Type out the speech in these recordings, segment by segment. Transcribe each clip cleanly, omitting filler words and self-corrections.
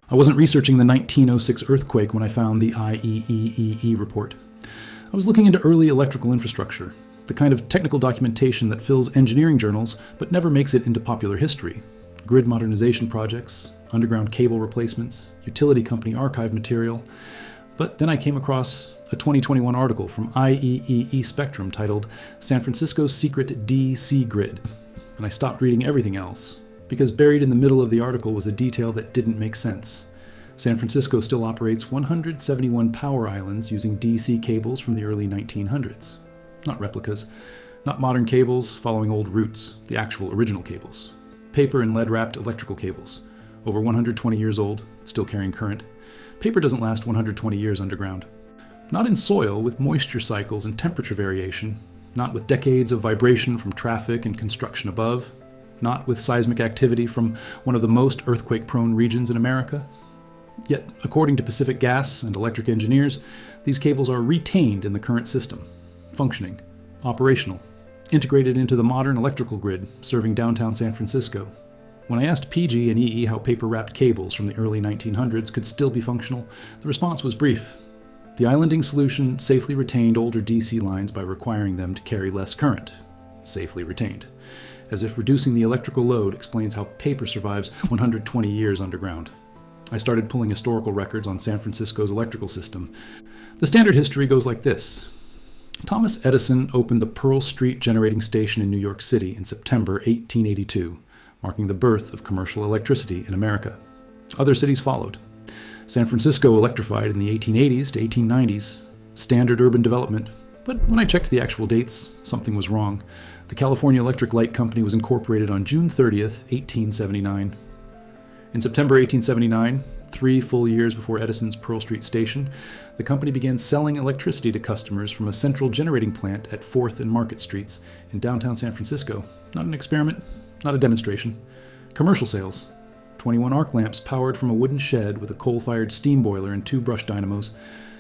I wasn't researching the 1906 earthquake when I found the IEEE report. I was looking into early electrical infrastructure, the kind of technical documentation that fills engineering journals but never makes it into popular history. Grid modernization projects, underground cable replacements, utility company archive material. But then I came across a 2021 article from IEEE Spectrum titled San Francisco's Secret DC Grid, and I stopped reading everything else, because buried in the middle of the article was a detail that didn't make sense. San Francisco still operates 171 power islands using DC cables from the early 1900s. Not replicas, not modern cables following old routes, the actual original cables. Paper and lead-wrapped electrical cables, over 120 years old, still carrying current. Paper doesn't last 120 years underground. Not in soil with moisture cycles and temperature variation, not with decades of vibration from traffic and construction above, not with seismic activity from one of the most earthquake-prone regions in America. Yet, according to Pacific Gas and electric engineers, these cables are retained in the current system, functioning, operational, integrated into the modern electrical grid serving downtown San Francisco. When I asked PG&E how paper-wrapped cables from the early 1900s could still be functional, the response was brief. The islanding solution safely retained older DC lines by requiring them to carry less current. Safely retained. As if reducing the electrical load explains how paper survives 120 years underground. I started pulling historical records on San Francisco's electrical system. The standard history goes like this. Thomas Edison opened the Pearl Street Generating Station in New York City in September 1882, marking the birth of commercial electricity in America. Other cities followed. San Francisco electrified in the 1880s to 1890s, standard urban development, but when I checked the actual dates, something was wrong. The California Electric Light Company was incorporated on June 30th, 1879. In September 1879, 3 full years before Edison's Pearl Street Station, the company began selling electricity to customers from a central generating plant at 4th and Market Streets in downtown San Francisco. Not an experiment, not a demonstration. Commercial sales. 21 arc lamps powered from a wooden shed with a coal-fired steam boiler and 2 brush dynamos.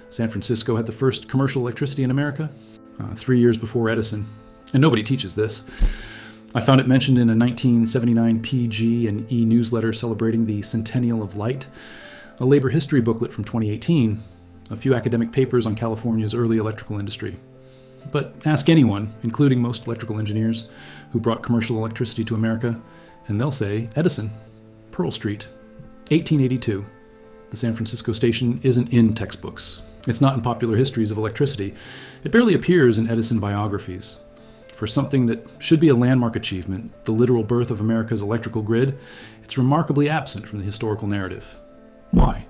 San Francisco had the first commercial electricity in America 3 years before Edison. And nobody teaches this. I found it mentioned in a 1979 PG&E newsletter celebrating the Centennial of Light, a labor history booklet from 2018, a few academic papers on California's early electrical industry. But ask anyone, including most electrical engineers, who brought commercial electricity to America, and they'll say Edison, Pearl Street, 1882. The San Francisco station isn't in textbooks. It's not in popular histories of electricity. It barely appears in Edison biographies. For something that should be a landmark achievement, the literal birth of America's electrical grid, it's remarkably absent from the historical narrative. Why?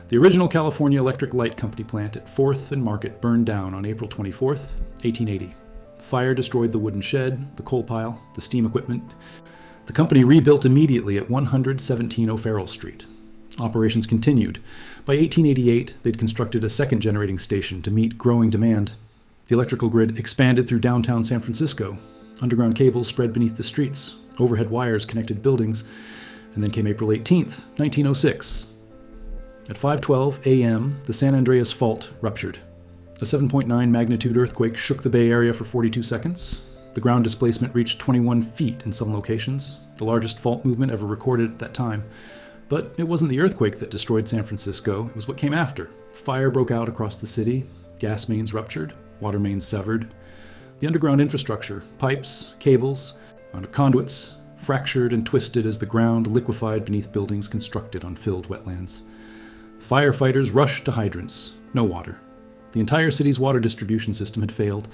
The original California Electric Light Company plant at 4th and Market burned down on April 24th, 1880. Fire destroyed the wooden shed, the coal pile, the steam equipment. The company rebuilt immediately at 117 O'Farrell Street. Operations continued. By 1888, they'd constructed a second generating station to meet growing demand. The electrical grid expanded through downtown San Francisco. Underground cables spread beneath the streets. Overhead wires connected buildings. And then came April 18th, 1906. At 5:12 a.m., the San Andreas Fault ruptured. A 7.9 magnitude earthquake shook the Bay Area for 42 seconds. The ground displacement reached 21 feet in some locations, the largest fault movement ever recorded at that time. But it wasn't the earthquake that destroyed San Francisco, it was what came after. Fire broke out across the city, gas mains ruptured, water mains severed. The underground infrastructure, pipes, cables, and conduits, fractured and twisted as the ground liquefied beneath buildings constructed on filled wetlands. Firefighters rushed to hydrants. No water. The entire city's water distribution system had failed.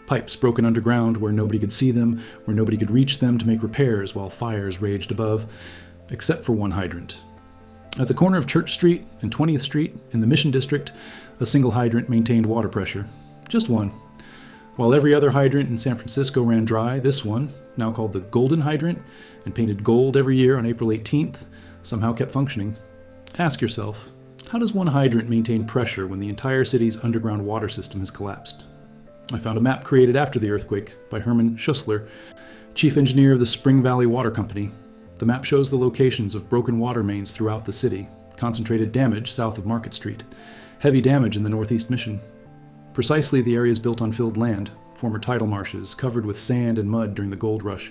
Pipes broken underground where nobody could see them, where nobody could reach them to make repairs while fires raged above, except for one hydrant. At the corner of Church Street and 20th Street in the Mission District, a single hydrant maintained water pressure. Just one. While every other hydrant in San Francisco ran dry, this one, now called the Golden Hydrant, and painted gold every year on April 18th, somehow kept functioning. Ask yourself, how does one hydrant maintain pressure when the entire city's underground water system has collapsed? I found a map created after the earthquake by Herman Schussler, chief engineer of the Spring Valley Water Company. The map shows the locations of broken water mains throughout the city, concentrated damage south of Market Street, heavy damage in the Northeast Mission. Precisely the areas built on filled land, former tidal marshes covered with sand and mud during the gold rush.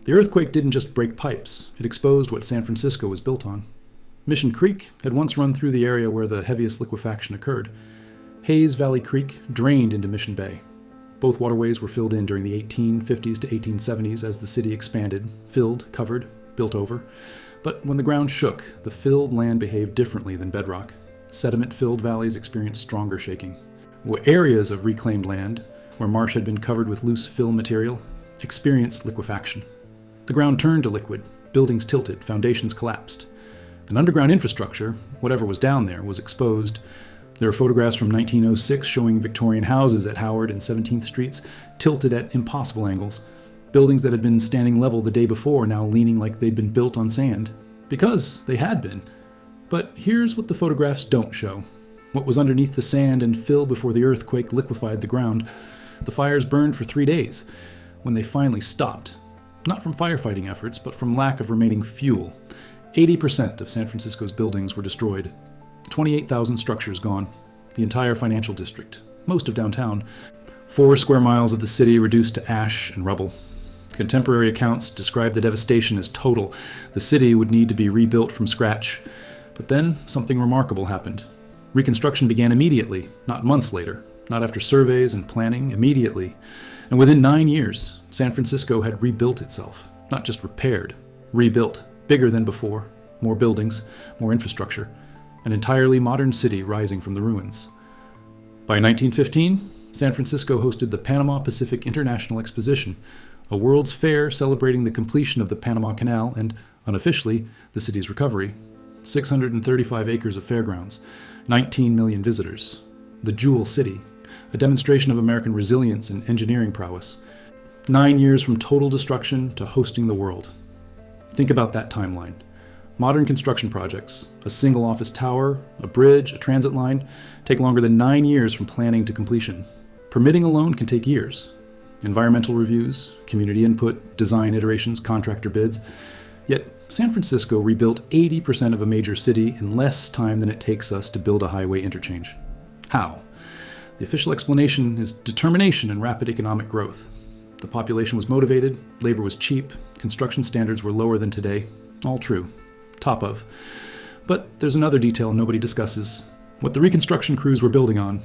The earthquake didn't just break pipes, it exposed what San Francisco was built on. Mission Creek had once run through the area where the heaviest liquefaction occurred. Hayes Valley Creek drained into Mission Bay. Both waterways were filled in during the 1850s to 1870s as the city expanded, filled, covered, built over. But when the ground shook, the filled land behaved differently than bedrock. Sediment-filled valleys experienced stronger shaking. Areas of reclaimed land, where marsh had been covered with loose fill material, experienced liquefaction. The ground turned to liquid, buildings tilted, foundations collapsed. An underground infrastructure, whatever was down there, was exposed. There are photographs from 1906 showing Victorian houses at Howard and 17th Streets tilted at impossible angles. Buildings that had been standing level the day before now leaning like they'd been built on sand. Because they had been. But here's what the photographs don't show. What was underneath the sand and fill before the earthquake liquefied the ground. The fires burned for 3 days, when they finally stopped. Not from firefighting efforts, but from lack of remaining fuel. 80% of San Francisco's buildings were destroyed. 28,000 structures gone. The entire financial district. Most of downtown. 4 square miles of the city reduced to ash and rubble. Contemporary accounts describe the devastation as total. The city would need to be rebuilt from scratch. But then something remarkable happened. Reconstruction began immediately, not months later, not after surveys and planning, immediately. And within 9 years, San Francisco had rebuilt itself. Not just repaired, rebuilt, bigger than before, more buildings, more infrastructure, an entirely modern city rising from the ruins. By 1915, San Francisco hosted the Panama Pacific International Exposition, a world's fair celebrating the completion of the Panama Canal and, unofficially, the city's recovery. 635 acres of fairgrounds, 19 million visitors. The Jewel City, a demonstration of American resilience and engineering prowess. 9 years from total destruction to hosting the world. Think about that timeline. Modern construction projects, a single office tower, a bridge, a transit line, take longer than 9 years from planning to completion. Permitting alone can take years. Environmental reviews, community input, design iterations, contractor bids. Yet San Francisco rebuilt 80% of a major city in less time than it takes us to build a highway interchange. How? The official explanation is determination and rapid economic growth. The population was motivated, labor was cheap, construction standards were lower than today. All true. Top of. But there's another detail nobody discusses. What the reconstruction crews were building on.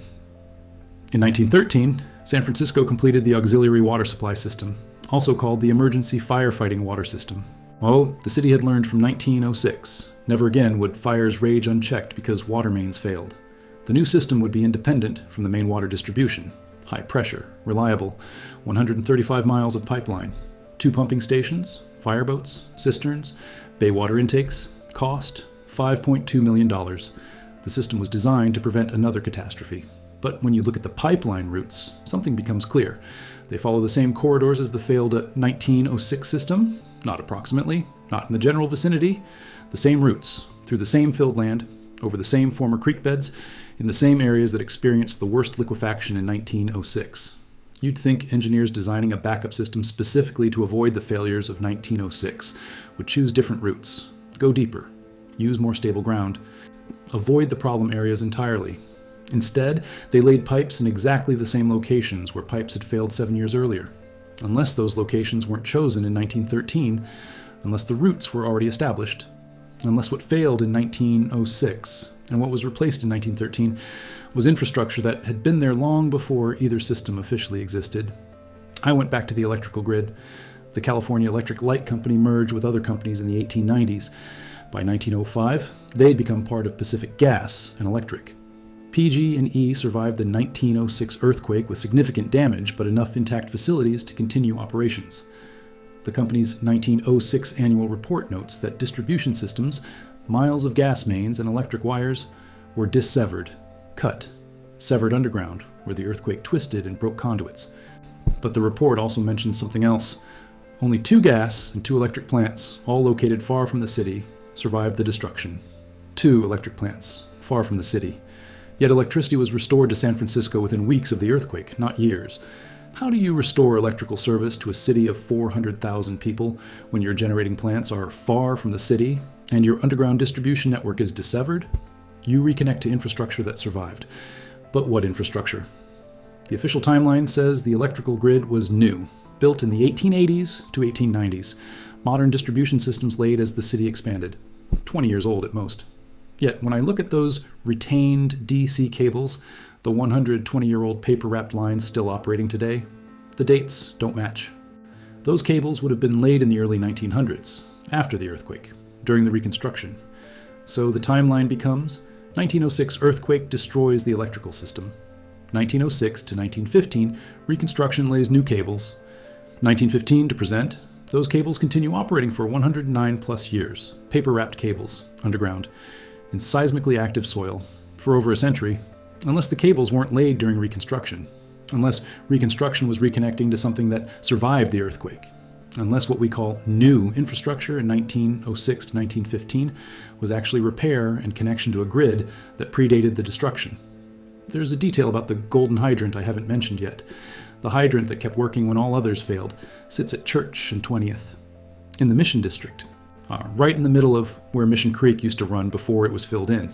In 1913, San Francisco completed the auxiliary water supply system, also called the emergency firefighting water system. Oh, the city had learned from 1906. Never again would fires rage unchecked because water mains failed. The new system would be independent from the main water distribution. High pressure, reliable, 135 miles of pipeline, 2 pumping stations, fireboats, cisterns, bay water intakes, cost $5.2 million. The system was designed to prevent another catastrophe. But when you look at the pipeline routes, something becomes clear. They follow the same corridors as the failed 1906 system, not approximately, not in the general vicinity. The same routes, through the same filled land, over the same former creek beds, in the same areas that experienced the worst liquefaction in 1906. You'd think engineers designing a backup system specifically to avoid the failures of 1906 would choose different routes, go deeper, use more stable ground, avoid the problem areas entirely. Instead, they laid pipes in exactly the same locations where pipes had failed 7 years earlier. Unless those locations weren't chosen in 1913, unless the routes were already established, unless what failed in 1906 and what was replaced in 1913 was infrastructure that had been there long before either system officially existed. I went back to the electrical grid. The California Electric Light Company merged with other companies in the 1890s. By 1905, they'd become part of Pacific Gas and Electric. PG&E survived the 1906 earthquake with significant damage, but enough intact facilities to continue operations. The company's 1906 annual report notes that distribution systems, miles of gas mains, and electric wires were dissevered, cut, severed underground, where the earthquake twisted and broke conduits. But the report also mentions something else. Only 2 gas and 2 electric plants, all located far from the city, survived the destruction. 2 electric plants, far from the city. Yet electricity was restored to San Francisco within weeks of the earthquake, not years. How do you restore electrical service to a city of 400,000 people when your generating plants are far from the city and your underground distribution network is dissevered? You reconnect to infrastructure that survived. But what infrastructure? The official timeline says the electrical grid was new, built in the 1880s to 1890s. Modern distribution systems laid as the city expanded. 20 years old at most. Yet when I look at those retained DC cables, the 120-year-old paper-wrapped lines still operating today, the dates don't match. Those cables would have been laid in the early 1900s, after the earthquake, during the reconstruction. So the timeline becomes 1906 earthquake destroys the electrical system. 1906 to 1915, reconstruction lays new cables. 1915 to present, those cables continue operating for 109 plus years, paper-wrapped cables, underground, in seismically active soil, for over a century, unless the cables weren't laid during reconstruction, unless reconstruction was reconnecting to something that survived the earthquake, unless what we call new infrastructure in 1906 to 1915 was actually repair and connection to a grid that predated the destruction. There's a detail about the golden hydrant I haven't mentioned yet. The hydrant that kept working when all others failed sits at Church and 20th, in the Mission District, right in the middle of where Mission Creek used to run before it was filled in.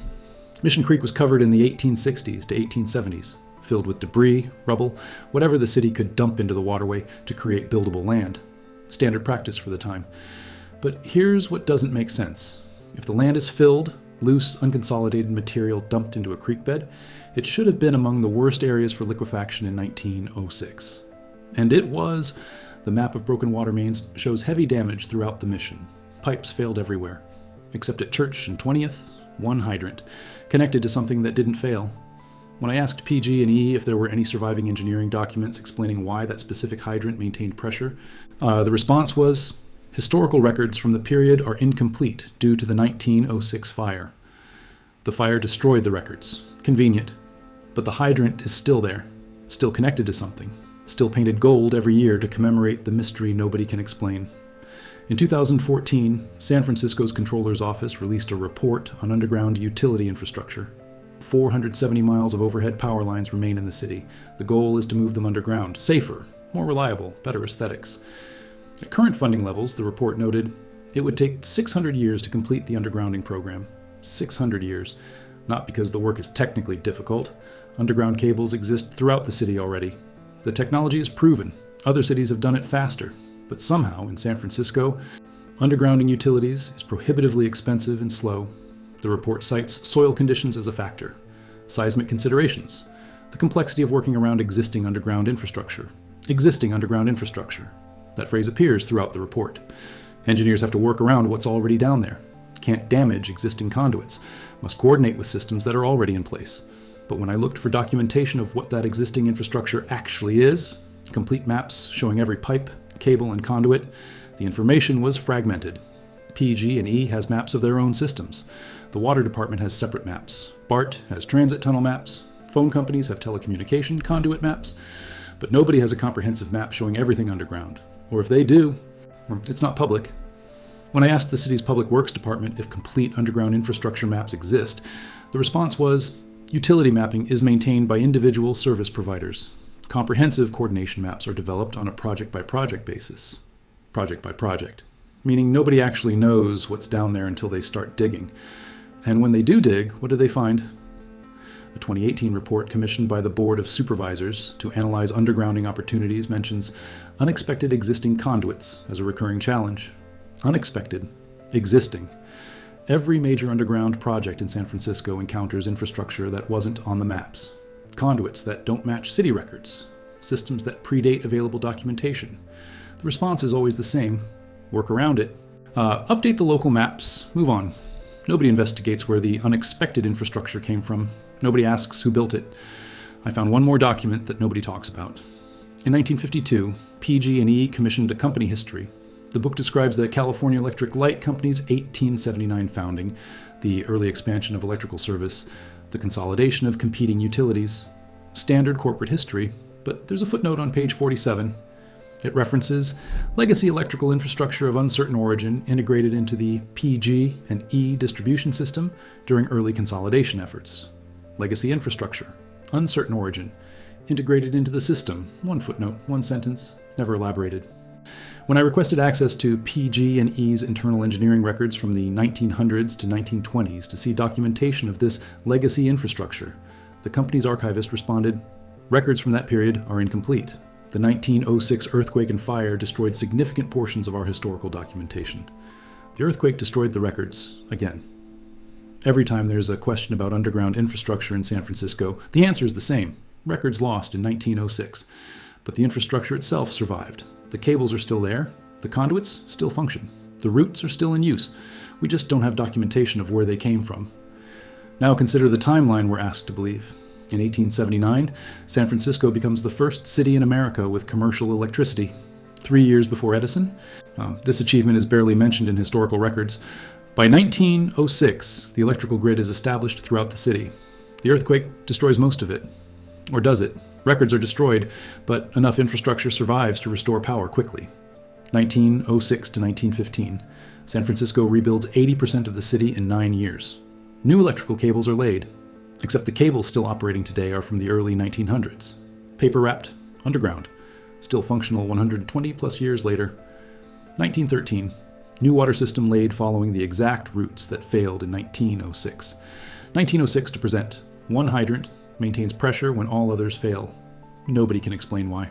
Mission Creek was covered in the 1860s to 1870s, filled with debris, rubble, whatever the city could dump into the waterway to create buildable land. Standard practice for the time. But here's what doesn't make sense. If the land is filled, loose, unconsolidated material dumped into a creek bed, it should have been among the worst areas for liquefaction in 1906. And it was. The map of broken water mains shows heavy damage throughout the mission. Pipes failed everywhere. Except at Church and 20th, one hydrant, connected to something that didn't fail. When I asked PG&E if there were any surviving engineering documents explaining why that specific hydrant maintained pressure, the response was, historical records from the period are incomplete due to the 1906 fire. The fire destroyed the records. Convenient. But the hydrant is still there, still connected to something, still painted gold every year to commemorate the mystery nobody can explain. In 2014, San Francisco's Comptroller's Office released a report on underground utility infrastructure. 470 miles of overhead power lines remain in the city. The goal is to move them underground, safer, more reliable, better aesthetics. At current funding levels, the report noted, it would take 600 years to complete the undergrounding program. 600 years. Not because the work is technically difficult. Underground cables exist throughout the city already. The technology is proven. Other cities have done it faster. But somehow, in San Francisco, undergrounding utilities is prohibitively expensive and slow. The report cites soil conditions as a factor, seismic considerations, the complexity of working around existing underground infrastructure. Existing underground infrastructure. That phrase appears throughout the report. Engineers have to work around what's already down there. Can't damage existing conduits. Must coordinate with systems that are already in place. But when I looked for documentation of what that existing infrastructure actually is, complete maps showing every pipe, cable, and conduit, the information was fragmented. PG&E has maps of their own systems. The water department has separate maps. BART has transit tunnel maps. Phone companies have telecommunication conduit maps. But nobody has a comprehensive map showing everything underground. Or if they do, it's not public. When I asked the city's Public Works Department if complete underground infrastructure maps exist, the response was, utility mapping is maintained by individual service providers. Comprehensive coordination maps are developed on a project-by-project basis. Project by project. Meaning nobody actually knows what's down there until they start digging. And when they do dig, what do they find? A 2018 report commissioned by the Board of Supervisors to analyze undergrounding opportunities mentions unexpected existing conduits as a recurring challenge. Unexpected. Existing. Every major underground project in San Francisco encounters infrastructure that wasn't on the maps. Conduits that don't match city records. Systems that predate available documentation. The response is always the same. Work around it. Update the local maps. Move on. Nobody investigates where the unexpected infrastructure came from. Nobody asks who built it. I found one more document that nobody talks about. In 1952, PG&E commissioned a company history. The book describes the California Electric Light Company's 1879 founding, the early expansion of electrical service, the consolidation of competing utilities. Standard corporate history, but there's a footnote on page 47. It references legacy electrical infrastructure of uncertain origin integrated into the PG&E distribution system during early consolidation efforts. Legacy infrastructure, uncertain origin, integrated into the system. One footnote, one sentence, never elaborated. When I requested access to PG&E's internal engineering records from the 1900s to 1920s to see documentation of this legacy infrastructure, the company's archivist responded, records from that period are incomplete. The 1906 earthquake and fire destroyed significant portions of our historical documentation. The earthquake destroyed the records again. Every time there's a question about underground infrastructure in San Francisco, the answer is the same. Records lost in 1906. But the infrastructure itself survived. The cables are still there. The conduits still function. The routes are still in use. We just don't have documentation of where they came from. Now consider the timeline we're asked to believe. In 1879, San Francisco becomes the first city in America with commercial electricity. 3 years before Edison. This achievement is barely mentioned in historical records. By 1906, the electrical grid is established throughout the city. The earthquake destroys most of it. Or does it? Records are destroyed, but enough infrastructure survives to restore power quickly. 1906 to 1915. San Francisco rebuilds 80% of the city in 9 years. New electrical cables are laid, except the cables still operating today are from the early 1900s. Paper-wrapped, underground, still functional 120 plus years later. 1913. New water system laid following the exact routes that failed in 1906. 1906 to present. One hydrant maintains pressure when all others fail. Nobody can explain why.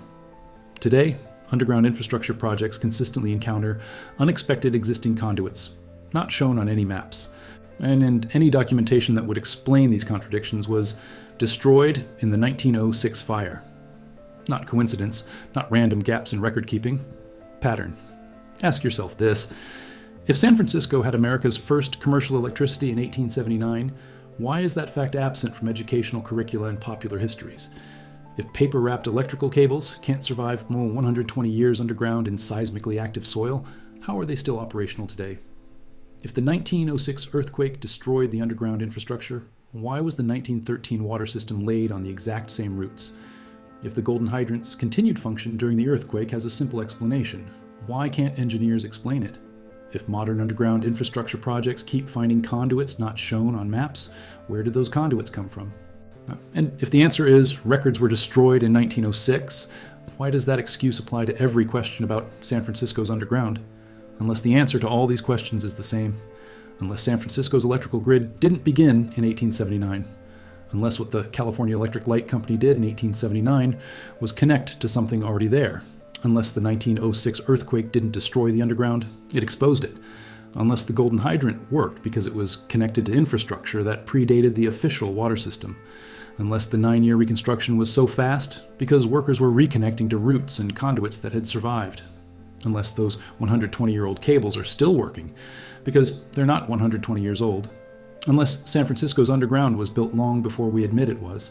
Today, underground infrastructure projects consistently encounter unexpected existing conduits, not shown on any maps. And any documentation that would explain these contradictions was destroyed in the 1906 fire. Not coincidence, not random gaps in record keeping. Pattern. Ask yourself this. If San Francisco had America's first commercial electricity in 1879, why is that fact absent from educational curricula and popular histories? If paper-wrapped electrical cables can't survive more than 120 years underground in seismically active soil, how are they still operational today? If the 1906 earthquake destroyed the underground infrastructure, why was the 1913 water system laid on the exact same routes? If the golden hydrant's continued function during the earthquake has a simple explanation, why can't engineers explain it? If modern underground infrastructure projects keep finding conduits not shown on maps, where did those conduits come from? And if the answer is records were destroyed in 1906, why does that excuse apply to every question about San Francisco's underground? Unless the answer to all these questions is the same. Unless San Francisco's electrical grid didn't begin in 1879. Unless what the California Electric Light Company did in 1879 was connect to something already there. Unless the 1906 earthquake didn't destroy the underground, it exposed it. Unless the golden hydrant worked because it was connected to infrastructure that predated the official water system. Unless the 9-year reconstruction was so fast because workers were reconnecting to routes and conduits that had survived. Unless those 120-year-old cables are still working because they're not 120 years old. Unless San Francisco's underground was built long before we admit it was.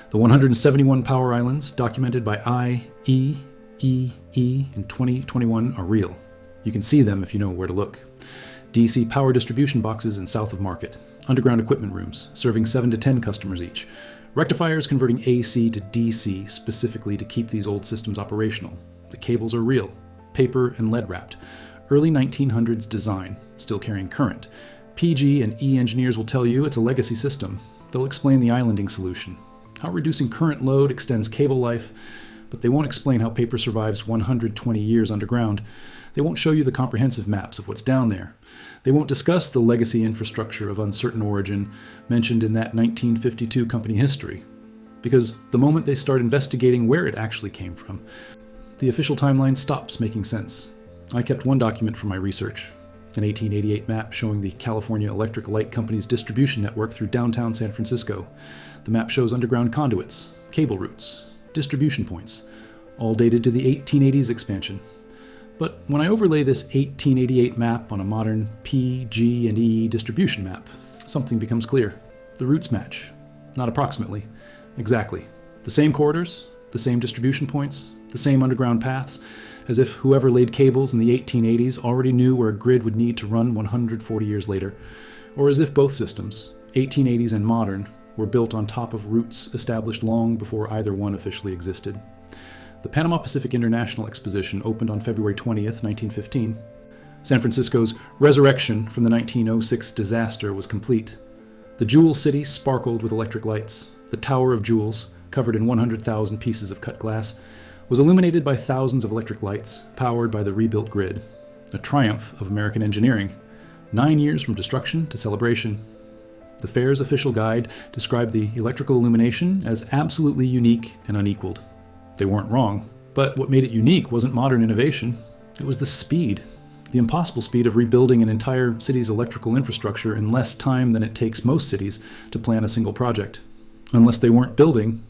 The 171 power islands documented by IEEE in 2021 are real. You can see them if you know where to look. DC power distribution boxes in south of Market. Underground equipment rooms, serving 7 to 10 customers each. Rectifiers converting AC to DC specifically to keep these old systems operational. The cables are real, paper and lead wrapped. Early 1900s design, still carrying current. PG&E engineers will tell you it's a legacy system. They'll explain the islanding solution, how reducing current load extends cable life, but they won't explain how paper survives 120 years underground. They won't show you the comprehensive maps of what's down there. They won't discuss the legacy infrastructure of uncertain origin mentioned in that 1952 company history. Because the moment they start investigating where it actually came from, the official timeline stops making sense. I kept one document for my research, an 1888 map showing the California Electric Light Company's distribution network through downtown San Francisco. The map shows underground conduits, cable routes, distribution points, all dated to the 1880s expansion. But when I overlay this 1888 map on a modern PG&E distribution map, something becomes clear. The routes match. Not approximately. Exactly. The same corridors, the same distribution points, the same underground paths, as if whoever laid cables in the 1880s already knew where a grid would need to run 140 years later, or as if both systems, 1880s and modern, were built on top of routes established long before either one officially existed. The Panama Pacific International Exposition opened on February 20th, 1915. San Francisco's resurrection from the 1906 disaster was complete. The Jewel City sparkled with electric lights. The Tower of Jewels, covered in 100,000 pieces of cut glass, was illuminated by thousands of electric lights, powered by the rebuilt grid. A triumph of American engineering. 9 years from destruction to celebration. The fair's official guide described the electrical illumination as absolutely unique and unequaled. They weren't wrong, but what made it unique wasn't modern innovation. It was the speed. The impossible speed of rebuilding an entire city's electrical infrastructure in less time than it takes most cities to plan a single project. Unless they weren't building,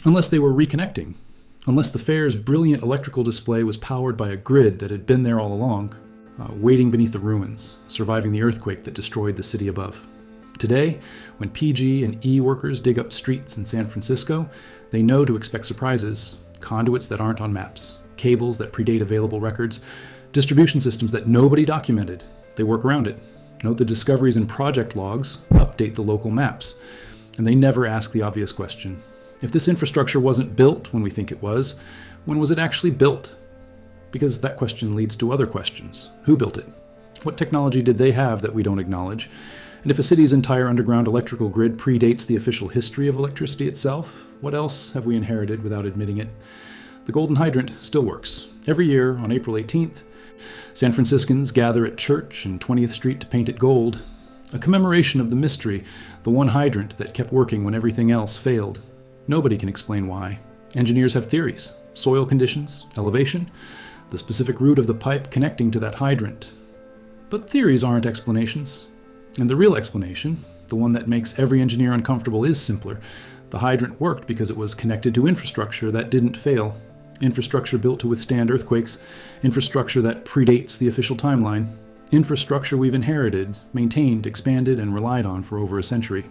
unless they were reconnecting, unless the fair's brilliant electrical display was powered by a grid that had been there all along, waiting beneath the ruins, surviving the earthquake that destroyed the city above. Today, when PG&E workers dig up streets in San Francisco, they know to expect surprises: conduits that aren't on maps, cables that predate available records, distribution systems that nobody documented. They work around it, note the discoveries in project logs, update the local maps, and they never ask the obvious question. If this infrastructure wasn't built when we think it was, when was it actually built? Because that question leads to other questions. Who built it? What technology did they have that we don't acknowledge? And if a city's entire underground electrical grid predates the official history of electricity itself, what else have we inherited without admitting it? The golden hydrant still works. Every year, on April 18th, San Franciscans gather at Church and 20th Street to paint it gold, a commemoration of the mystery, the one hydrant that kept working when everything else failed. Nobody can explain why. Engineers have theories: soil conditions, elevation, the specific route of the pipe connecting to that hydrant. But theories aren't explanations. And the real explanation, the one that makes every engineer uncomfortable, is simpler. The hydrant worked because it was connected to infrastructure that didn't fail. Infrastructure built to withstand earthquakes. Infrastructure that predates the official timeline. Infrastructure we've inherited, maintained, expanded, and relied on for over a century.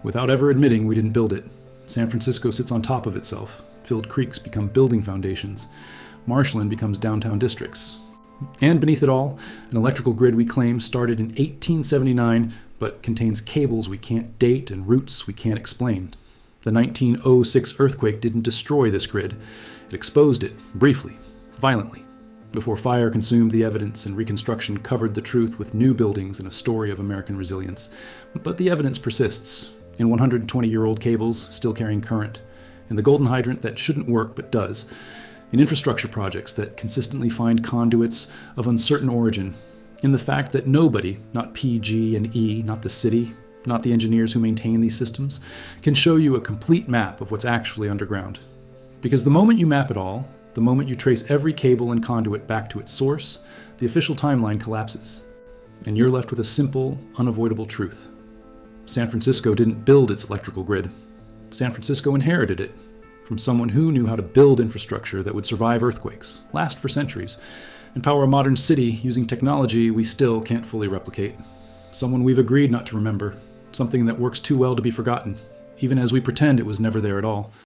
Without ever admitting we didn't build it. San Francisco sits on top of itself. Filled creeks become building foundations. Marshland becomes downtown districts. And beneath it all, an electrical grid we claim started in 1879, but contains cables we can't date and routes we can't explain. The 1906 earthquake didn't destroy this grid. It exposed it, briefly, violently, before fire consumed the evidence and reconstruction covered the truth with new buildings and a story of American resilience. But the evidence persists, in 120-year-old cables still carrying current, in the golden hydrant that shouldn't work but does, in infrastructure projects that consistently find conduits of uncertain origin, in the fact that nobody, not PG&E, not the city, not the engineers who maintain these systems, can show you a complete map of what's actually underground. Because the moment you map it all, the moment you trace every cable and conduit back to its source, the official timeline collapses, and you're left with a simple, unavoidable truth. San Francisco didn't build its electrical grid. San Francisco inherited it from someone who knew how to build infrastructure that would survive earthquakes, last for centuries, and power a modern city using technology we still can't fully replicate. Someone we've agreed not to remember, something that works too well to be forgotten, even as we pretend it was never there at all.